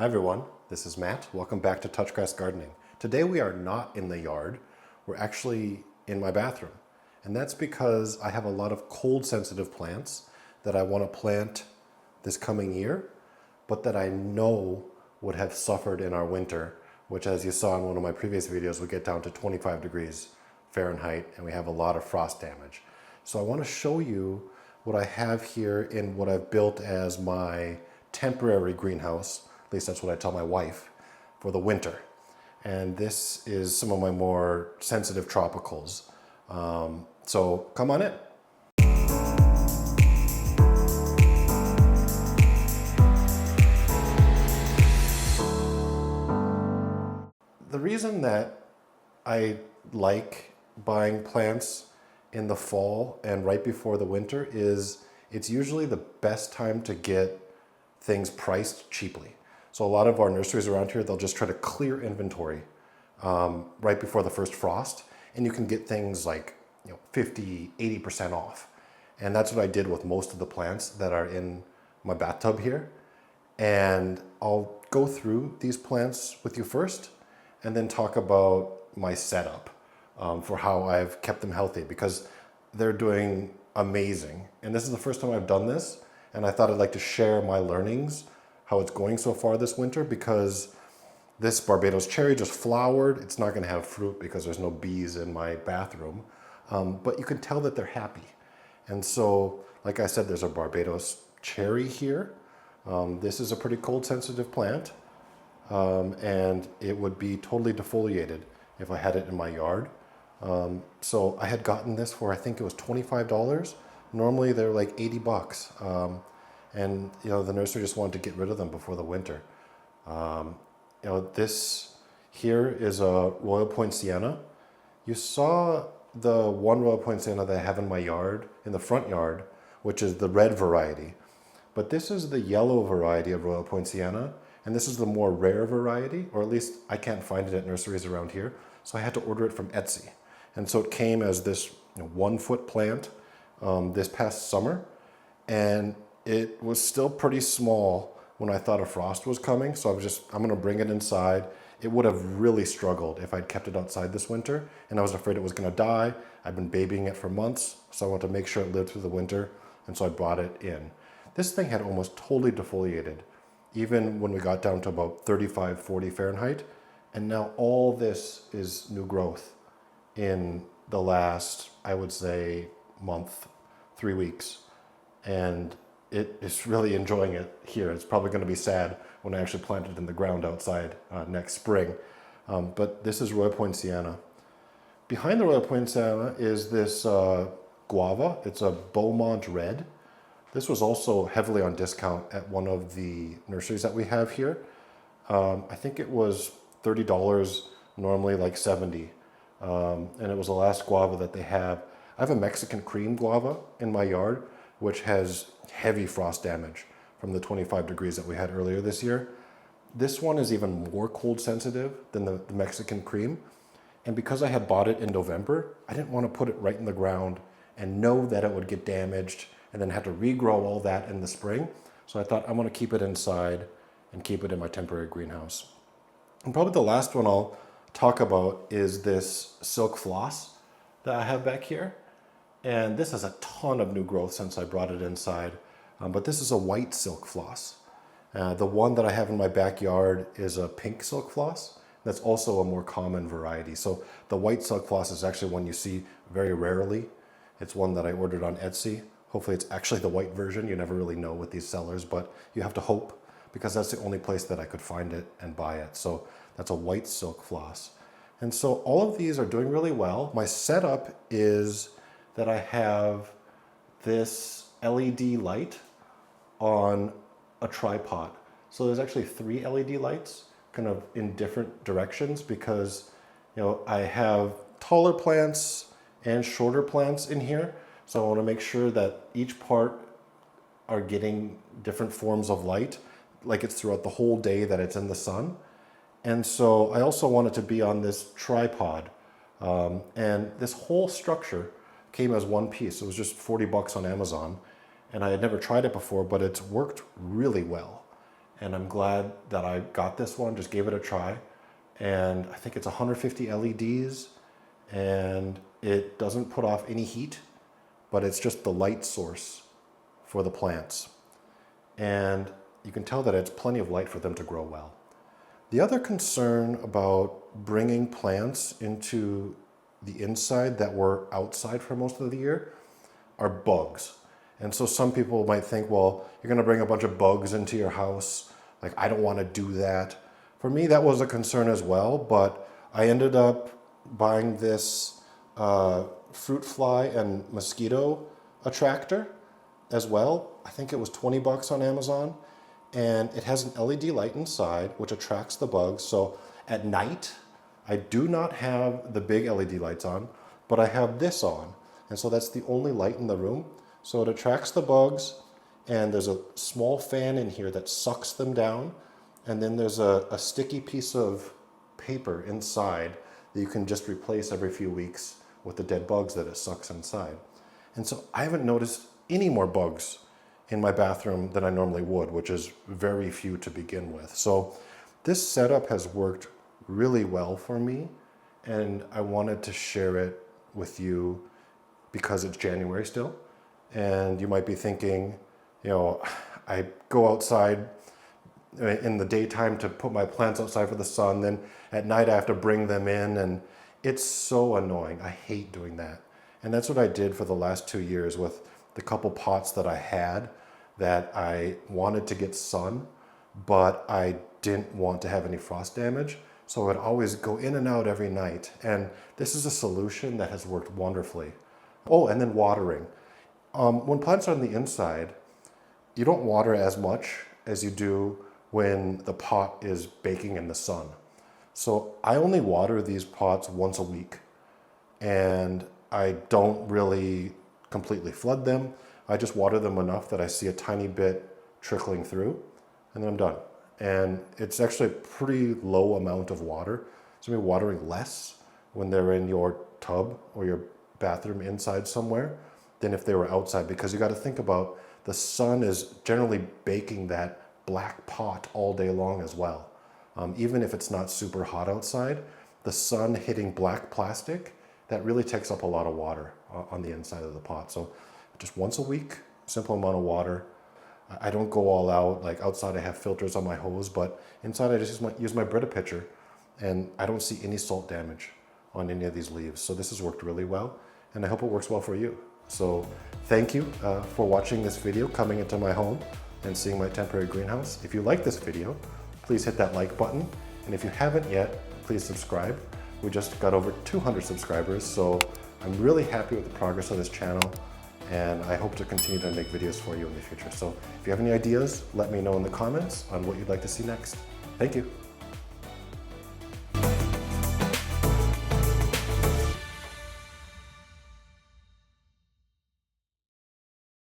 Hi everyone, this is Matt. Welcome back to Touchgrass Gardening. Today we are not in the yard, we're actually in my bathroom. And that's because I have a lot of cold sensitive plants that I want to plant this coming year, but that I know would have suffered in our winter, which as you saw in one of my previous videos, would get down to 25 degrees Fahrenheit and we have a lot of frost damage. So I want to show you what I have here in what I've built as my temporary greenhouse. At least that's what I tell my wife, for the winter. And this is some of my more sensitive tropicals. So come on in. The reason that I like buying plants in the fall and right before the winter is it's usually the best time to get things priced cheaply. So a lot of our nurseries around here, they'll just try to clear inventory right before the first frost. And you can get things like 50, 80% off. And that's what I did with most of the plants that are in my bathtub here. And I'll go through these plants with you first and then talk about my setup for how I've kept them healthy, because they're doing amazing. And this is the first time I've done this. And I thought I'd like to share my learnings, how it's going so far this winter, because this Barbados Cherry just flowered. It's not going to have fruit because there's no bees in my bathroom, but you can tell that they're happy. And so, like I said, there's a Barbados Cherry here. This is a pretty cold sensitive plant, and it would be totally defoliated if I had it in my yard. So I had gotten this for, I think it was $25. Normally they're like 80 bucks. And the nursery just wanted to get rid of them before the winter. This here is a Royal Poinciana. You saw the one Royal Poinciana that I have in my yard, in the front yard, which is the red variety. But this is the yellow variety of Royal Poinciana, and this is the more rare variety, or at least I can't find it at nurseries around here. So I had to order it from Etsy. And so it came as this 1 foot plant this past summer, and it was still pretty small when I thought a frost was coming. So I'm gonna bring it inside. It would have really struggled if I'd kept it outside this winter, and I was afraid it was gonna die. I've been babying it for months, so I wanted to make sure it lived through the winter, and so I brought it in. This thing had almost totally defoliated, even when we got down to about 35, 40 Fahrenheit. And now all this is new growth in the last, I would say, month, 3 weeks. And it is really enjoying it here. It's probably going to be sad when I actually plant it in the ground outside next spring. But this is Royal Poinciana. Behind the Royal Poinciana is this guava. It's a Beaumont Red. This was also heavily on discount at one of the nurseries that we have here. I think it was $30, normally like $70. And it was the last guava that they have. I have a Mexican cream guava in my yard, which has heavy frost damage from the 25 degrees that we had earlier this year. This one is even more cold sensitive than the Mexican cream. And because I had bought it in November, I didn't want to put it right in the ground and know that it would get damaged and then have to regrow all that in the spring. So I thought I'm going to keep it inside and keep it in my temporary greenhouse. And probably the last one I'll talk about is this silk floss that I have back here. And this has a ton of new growth since I brought it inside. But this is a white silk floss. The one that I have in my backyard is a pink silk floss. That's also a more common variety. So the white silk floss is actually one you see very rarely. It's one that I ordered on Etsy. Hopefully it's actually the white version. You never really know with these sellers, but you have to hope, because that's the only place that I could find it and buy it. So that's a white silk floss. And so all of these are doing really well. My setup is that I have this LED light on a tripod. So there's actually 3 LED lights kind of in different directions, because I have taller plants and shorter plants in here. So I want to make sure that each part are getting different forms of light, like it's throughout the whole day that it's in the sun. And so I also want it to be on this tripod. And this whole structure came as one piece. It was just 40 bucks on Amazon. And I had never tried it before, but it's worked really well. and I'm glad that I got this one, just gave it a try. And I think it's 150 LEDs, and it doesn't put off any heat, but it's just the light source for the plants. And you can tell that it's plenty of light for them to grow well. The other concern about bringing plants into the inside that were outside for most of the year are bugs. And so some people might think, well, you're gonna bring a bunch of bugs into your house. Like, I don't wanna do that. For me, that was a concern as well, but I ended up buying this fruit fly and mosquito attractor as well. I think it was 20 bucks on Amazon. And it has an LED light inside, which attracts the bugs. So at night, I do not have the big LED lights on, but I have this on. And so that's the only light in the room. So it attracts the bugs, and there's a small fan in here that sucks them down. And then there's a sticky piece of paper inside that you can just replace every few weeks with the dead bugs that it sucks inside. And so I haven't noticed any more bugs in my bathroom than I normally would, which is very few to begin with. So this setup has worked really well for me, and I wanted to share it with you because it's January still. And you might be thinking, you know, I go outside in the daytime to put my plants outside for the sun, then at night I have to bring them in, and it's so annoying. I hate doing that. And that's what I did for the last 2 years with the couple pots that I had that I wanted to get sun, but I didn't want to have any frost damage. So I would always go in and out every night. And this is a solution that has worked wonderfully. Oh, and then watering. When plants are on the inside, you don't water as much as you do when the pot is baking in the sun. So I only water these pots once a week, and I don't really completely flood them. I just water them enough that I see a tiny bit trickling through, and then I'm done. And it's actually a pretty low amount of water. So you're watering less when they're in your tub or your bathroom inside somewhere than if they were outside, because you got to think about the sun is generally baking that black pot all day long as well. Even if it's not super hot outside, the sun hitting black plastic, that really takes up a lot of water on the inside of the pot. So just once a week, simple amount of water. I don't go all out. Like outside I have filters on my hose, but inside I just use my Brita pitcher, and I don't see any salt damage on any of these leaves. So this has worked really well, and I hope it works well for you. So thank you for watching this video, coming into my home and seeing my temporary greenhouse. If you like this video, please hit that like button. And if you haven't yet, please subscribe. We just got over 200 subscribers, so I'm really happy with the progress of this channel, and I hope to continue to make videos for you in the future. So if you have any ideas, let me know in the comments on what you'd like to see next. Thank you.